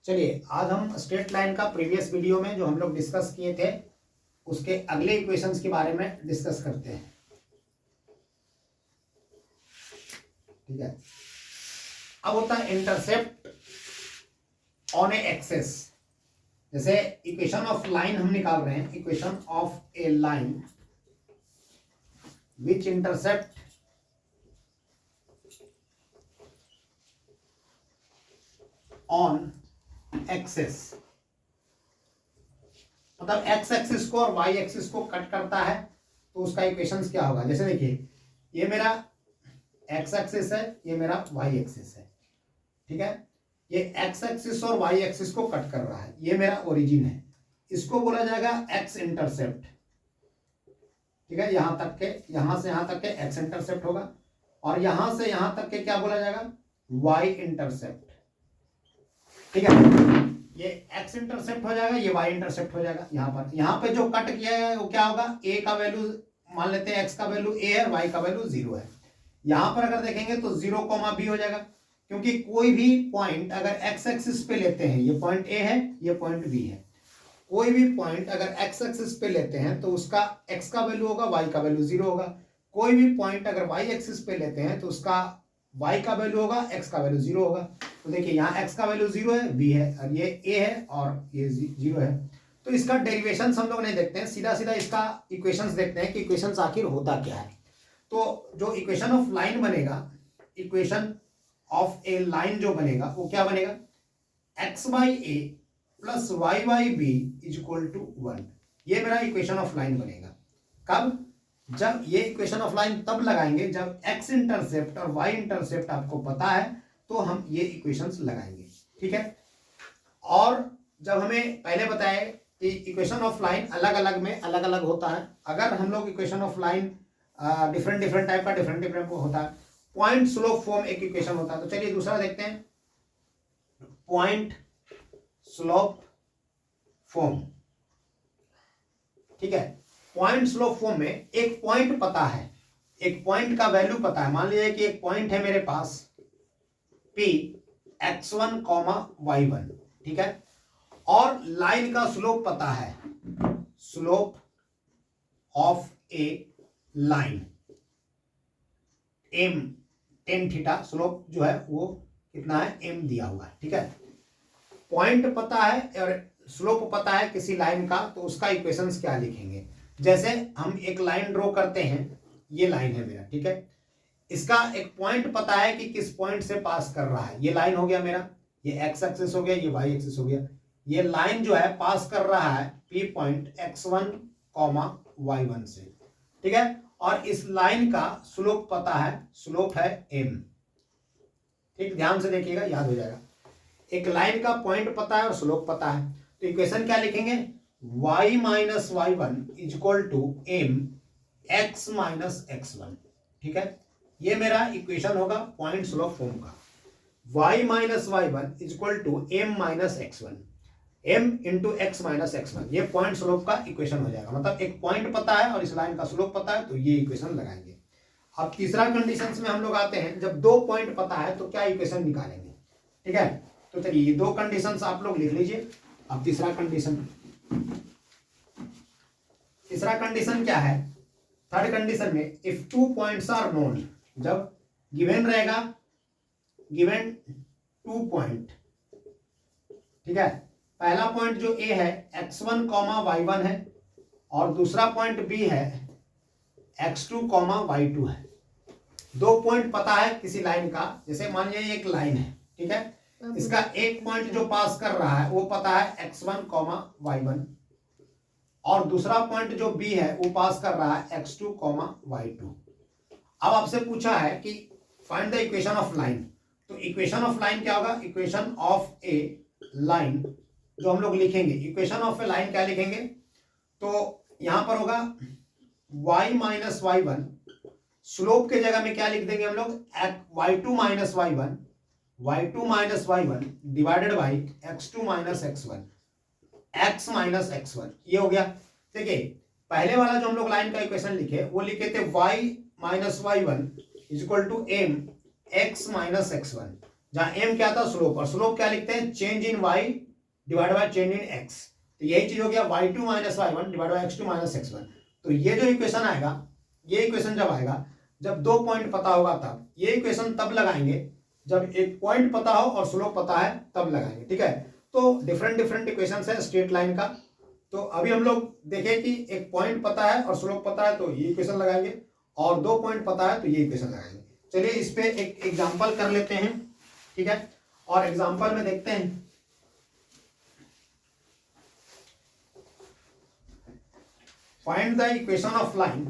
चलिए आज हम स्ट्रेट लाइन का प्रीवियस वीडियो में जो हम लोग डिस्कस किए थे उसके अगले इक्वेशंस के बारे में डिस्कस करते हैं। ठीक है, अब होता है इंटरसेप्ट ऑन ए एक्सेस। जैसे इक्वेशन ऑफ लाइन हम निकाल रहे हैं, equation of a line which intercept on axes, मतलब एक्स एक्सिस को और वाई एक्सिस को कट करता है तो उसका इक्वेशंस क्या होगा। जैसे देखिए ये मेरा एक्स एक्सिस है, ये मेरा वाई एक्सिस है। ठीक है, ये एक्स एक्सिस और वाई एक्सिस को कट कर रहा है, ये मेरा ओरिजिन है, इसको बोला जाएगा एक्स इंटरसेप्ट। ठीक है, यहां तक के, यहां से यहां तक के एक्स इंटरसेप्ट होगा और यहां से यहां तक के क्या बोला जाएगा, वाई इंटरसेप्ट। ठीक है, ये एक्स इंटरसेप्ट हो जाएगा, ये वाई इंटरसेप्ट हो जाएगा। यहाँ पे जो कट किया है वो क्या होगा, ए का वैल्यू मान लेते हैं, एक्स का वैल्यू ए है, वाई का वैल्यू 0 है। यहां पर अगर देखेंगे तो 0, बी हो जाएगा, क्योंकि कोई भी पॉइंट अगर एक्स एक्सिस पे लेते हैं, ये पॉइंट ए है, ये पॉइंट बी है, कोई भी पॉइंट अगर एक्स एक्सिस पे लेते हैं तो उसका एक्स का वैल्यू होगा, वाई का वैल्यू 0 होगा। कोई भी पॉइंट अगर वाई एक्सिस पे लेते हैं तो उसका वाई का वैल्यू होगा, एक्स का वैल्यू 0 होगा। तो देखिए यहाँ एक्स का वैल्यू 0 है, बी है, और ये ए है और ये 0 है। तो इसका डेरिवेशंस हम लोग नहीं देखते हैं, सीधा सीधा इसका इक्वेशंस देखते हैं कि इक्वेशंस आखिर होता क्या है। तो जो इक्वेशन ऑफ लाइन बनेगा, इक्वेशन ऑफ ए लाइन जो बनेगा वो क्या बनेगा, X by A plus Y by B is equal to 1। ये मेरा इक्वेशन ऑफ लाइन बनेगा। कब, जब ये इक्वेशन ऑफ लाइन तब लगाएंगे जब एक्स इंटरसेप्ट और वाई इंटरसेप्ट आपको पता है तो हम ये इक्वेशंस लगाएंगे। ठीक है, और जब हमें पहले बताया कि इक्वेशन ऑफ लाइन अलग अलग में अलग अलग होता है, अगर हम लोग equation of line different different type का डिफरेंट होता है, पॉइंट स्लोप फॉर्म एक इक्वेशन होता है। तो चलिए दूसरा देखते हैं, पॉइंट स्लोप फॉर्म। ठीक है, पॉइंट स्लोप फॉर्म में एक पॉइंट पता है, एक पॉइंट का वैल्यू पता है। मान लीजिए कि एक पॉइंट है मेरे पास P x1, y1। ठीक है, और लाइन का स्लोप पता है, slope of a line m tan theta, slope जो है वो कितना है, m दिया हुआ है। ठीक है, पॉइंट पता है और स्लोप पता है किसी लाइन का, तो उसका इक्वेशंस क्या लिखेंगे। जैसे हम एक लाइन ड्रॉ करते हैं, ये लाइन है मेरा। ठीक है, इसका एक पॉइंट पता है कि किस पॉइंट से पास कर रहा है। ये लाइन हो गया मेरा, ये एक्स एक्सिस हो गया, ये वाई एक्सिस हो गया। ये लाइन जो है पास कर रहा है पी पॉइंट x1, y1 से। ठीक है, और इस लाइन का स्लोप पता है, स्लोप है m। ठीक, ध्यान से देखिएगा, याद हो जाएगा। एक लाइन का पॉइंट पता है और स्लोप पता है, तो इक्वेशन क्या लिखेंगे, y minus y1 is equal to m x minus x1। ठीक है, ये मेरा इक्वेशन होगा पॉइंट स्लोप फॉर्म का। y minus y1 is equal to m minus x1, m into x minus x1, ये पॉइंट स्लोप का इक्वेशन हो जाएगा। मतलब एक पॉइंट पता है और इस लाइन का स्लोप पता है, तो ये इक्वेशन लगाएंगे। अब तीसरा कंडीशंस में हम लोग आते हैं, जब दो पॉइंट पता है तो क्या इक्वेशन निकालेंगे। ठीक है, तो चलिए ये दो कंडीशंस आप लोग लिख लीजिए। अब तीसरा कंडीशन, तीसरा कंडीशन क्या है, थर्ड कंडीशन में if two points are known, जब गिवन रहेगा, गिवन 2 पॉइंट। ठीक है, पहला पॉइंट जो ए है x1, y1 है, और दूसरा पॉइंट बी है x2, y2 है। दो पॉइंट पता है किसी लाइन का, जैसे मान लीजिए एक लाइन है। ठीक है, इसका एक पॉइंट जो पास कर रहा है वो पता है x1, y1, और दूसरा पॉइंट जो बी है वो पास कर रहा है x2, y2। अब आपसे पूछा है कि find the equation of line, तो इक्वेशन ऑफ लाइन क्या होगा, इक्वेशन ऑफ ए लाइन जो हम लोग लिखेंगे, इक्वेशन ऑफ ए लाइन क्या लिखेंगे, तो यहां पर होगा y माइनस y1, स्लोप के जगह में क्या लिख देंगे हम लोग, y2 minus y1, y2 minus y1 divided by x2 minus x1, x minus x1। ये हो गया। देखिए पहले वाला जो हम लोग लाइन का इक्वेशन लिखे वो लिखे थे y minus y1 is equal to m x minus x1। जहां एम क्या था, स्लोप, और स्लोप क्या लिखते हैं, change in Y divide by change in X. तो यही चीज हो गया y2 minus y1 divide by x2 minus x1। तो ये जो इक्वेशन आएगा, ये इक्वेशन जब आएगा जब 2 पॉइंट पता होगा तब, ये इक्वेशन तब लगाएंगे जब एक पॉइंट पता हो और स्लोप पता है तब लगाएंगे, ठीक है। तो डिफरेंट डिफरेंट इक्वेशन है स्ट्रेट लाइन का। तो अभी हम लोग देखें कि एक पॉइंट पता है और स्लोप पता है तो ये इक्वेशन लगाएंगे, और 2 पॉइंट पता है तो ये इक्वेशन लगाएंगे। चलिए इस पे एक एग्जांपल कर लेते हैं, ठीक है। और एग्जांपल में देखते हैं, find the equation of line.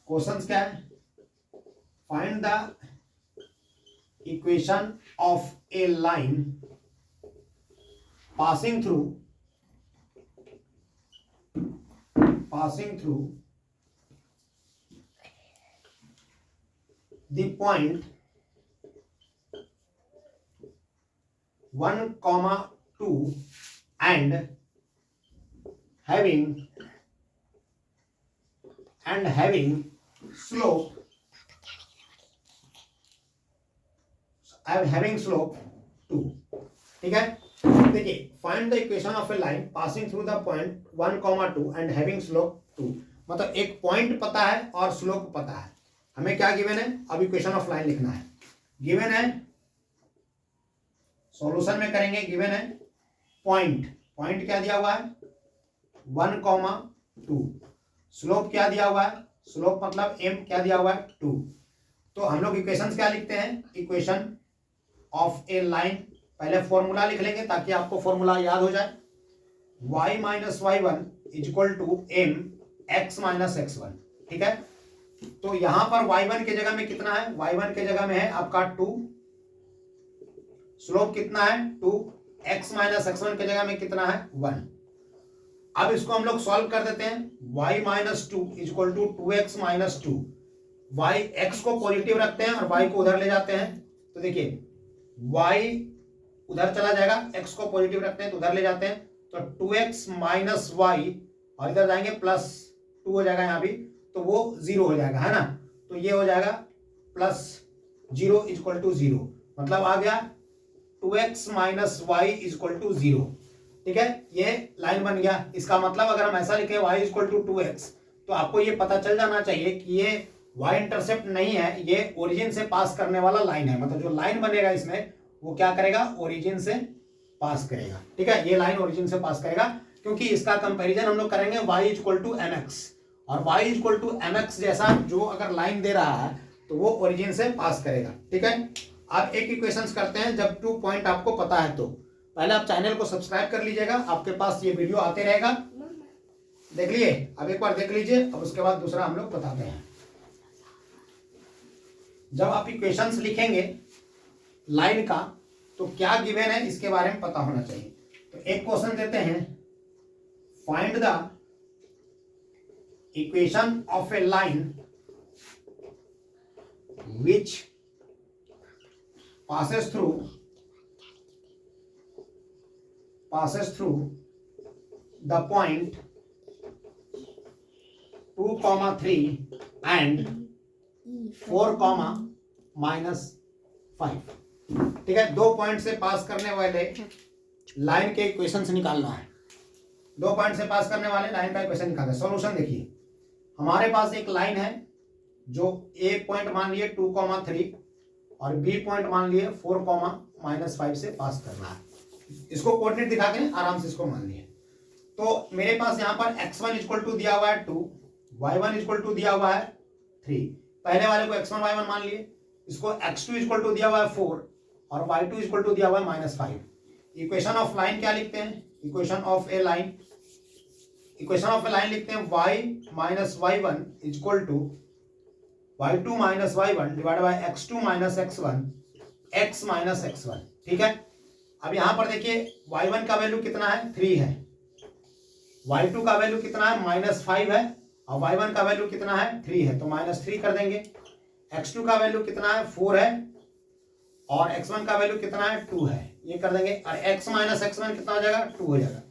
Questions क्या है, find the equation of a line passing through the point 1, 2 and having slope 2, ठीक है। देखिए, find the equation of a line passing through the point 1, 2 and having slope 2। मतलब एक point पता है और स्लोप पता है। हमें क्या गिवन है, अब इक्वेशन ऑफ लाइन लिखना है। गिवन है, सॉल्यूशन में करेंगे, गिवन है पॉइंट क्या दिया हुआ है 1, 2। स्लोप क्या दिया हुआ है, स्लोप मतलब m क्या दिया हुआ है 2। तो हम लोग इक्वेशंस क्या लिखते हैं, इक्वेशन ऑफ ए लाइन, पहले फॉर्मूला लिख लेंगे ताकि आपको फॉर्मूला याद हो जाए। y minus y1 equal to m x minus x1, ठीक है। तो यहां पर y1 के जगह में कितना है, y1 के जगह में है आपका 2, स्लोप कितना है 2, x माइनस x1 के जगह में कितना है 1। अब इसको हम लोग सॉल्व कर देते हैं, y minus 2 equal to 2x minus 2। y x को पॉजिटिव रखते हैं और y को उधर ले जाते हैं। तो देखिए y उधर चला जाएगा, x को पॉजिटिव रखते हैं तो उधर ले जाते हैं, तो 2x माइनस y और इधर जाएंगे प्लस 2 हो जाएगा यहाँ भी, तो वो 0 हो जाएगा, है ना। तो ये हो जाएगा प्लस 0 इक्वल टू 0, मतलब आ गया 2x minus y equal to 0, ठीक है। ये लाइन बन गया। इसका मतलब अगर हम ऐसा लिखे y इक्वल टू 2x, तो आपको ये पता चल जाना चाहिए कि ये y इंटरसेप्ट नहीं है, ये ओरिजिन से पास करने वाला लाइन है। मतलब जो लाइन बनेगा इसमें वो क्या करेगा, ओरिजिन से पास करेगा, ठीक है। ये लाइन ओरिजिन से पास करेगा क्योंकि इसका कंपैरिजन हम लोग करेंगे y इक्वल टू mx, और y इक्वल टू mx जैसा जो अगर लाइन दे रहा है तो वो ओरिजिन से पास करेगा, ठीक है। अब एक इक्वेशंस करते हैं जब 2 पॉइंट आपको पता है। तो पहले आप चैनल को सब्सक्राइब कर लीजिएगा, आपके पास ये वीडियो आते रहेगा, देख लिए। अब एक बार देख लीजिए, अब उसके बाद दूसरा हम लोग बताते हैं। जब आप इक्वेशंस लिखेंगे लाइन का तो क्या गिवन है इसके बारे में पता होना चाहिए। तो एक क्वेश्चन देते हैं, find the equation of a line which passes through the point 2, 3 and 4, -5, ठीक है। 2 पॉइंट से पास करने वाले लाइन के इक्वेशंस निकालना है। 2 पॉइंट से पास करने वाले लाइन का इक्वेशन निकालना है। सॉल्यूशन देखिए, हमारे पास एक लाइन है जो ए पॉइंट मान लिए 2, 3 और बी पॉइंट मान लिए 4, -5 से पास करना है। इसको कोऑर्डिनेट दिखा के आराम से इसको मान लिए। तो मेरे पास यहाँ पर x1 इक्वल टू दिया हुआ है 2, y1 इक्वल टू दिया हुआ है 3। पहले वाले को x1 y1 मान लिए, इसको x2 इक्वल टू दिया हुआ है 4 और y2 इक्वल टू दिया हुआ है -5। इक्वेशन ऑफ लाइन क्या लिखते हैं, इक्वेशन ऑफ ए लाइन लिखते हैं y minus y1 equal to y2 minus y1 divide by x2 minus x1 x minus x1, ठीक है। अब यहां पर देखिए y1 का वैल्यू कितना है 3 है, y2 का वैल्यू कितना है -5 है और y1 का वैल्यू कितना है 3 है, तो -3 कर देंगे। x2 का वैल्यू कितना है 4 है और x1 का वैल्यू कितना है 2 है, ये कर देंगे। और x माइनस x1 कितना हो जाएगा 2 हो जाएगा।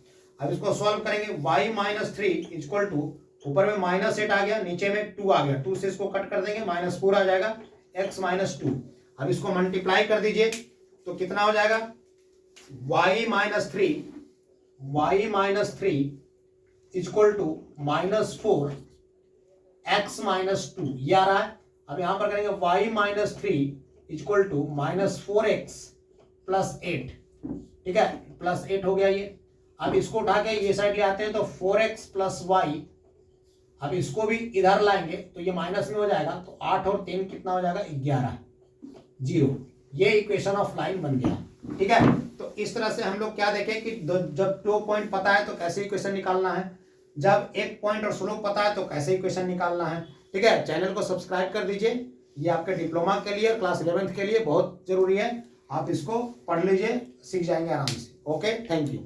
अब इसको सॉल्व करेंगे, y माइनस 3 इक्वल टू, ऊपर में -8 आ गया, नीचे में 2 आ गया, 2 से इसको कट कर देंगे, -4 आ जाएगा, x माइनस 2। अब इसको मल्टीप्लाई कर दीजिए तो कितना हो जाएगा, y minus three equal to -4 x minus 2, ये आ रहा है। अब यहां पर करेंगे y minus three equal to -4x plus 8, ठीक है, प्लस 8 हो गया ये। अब इसको उठा के ये साइड ले आते हैं तो 4x प्लस वाई, अब इसको भी इधर लाएंगे तो ये माइनस में हो जाएगा, तो 8 और 3 कितना हो जाएगा, 11, 0। ये इक्वेशन ऑफ लाइन बन गया, ठीक है। तो इस तरह से हम लोग क्या देखें कि जब 2 पॉइंट पता है तो कैसे इक्वेशन निकालना है, जब 1 पॉइंट और स्लोप पता है तो कैसे इक्वेशन निकालना है, ठीक है। चैनल को सब्सक्राइब कर दीजिए, ये आपके डिप्लोमा के लिए, क्लास 11th के लिए बहुत जरूरी है। आप इसको पढ़ लीजिए, सीख जाएंगे आराम से। Okay, thank you.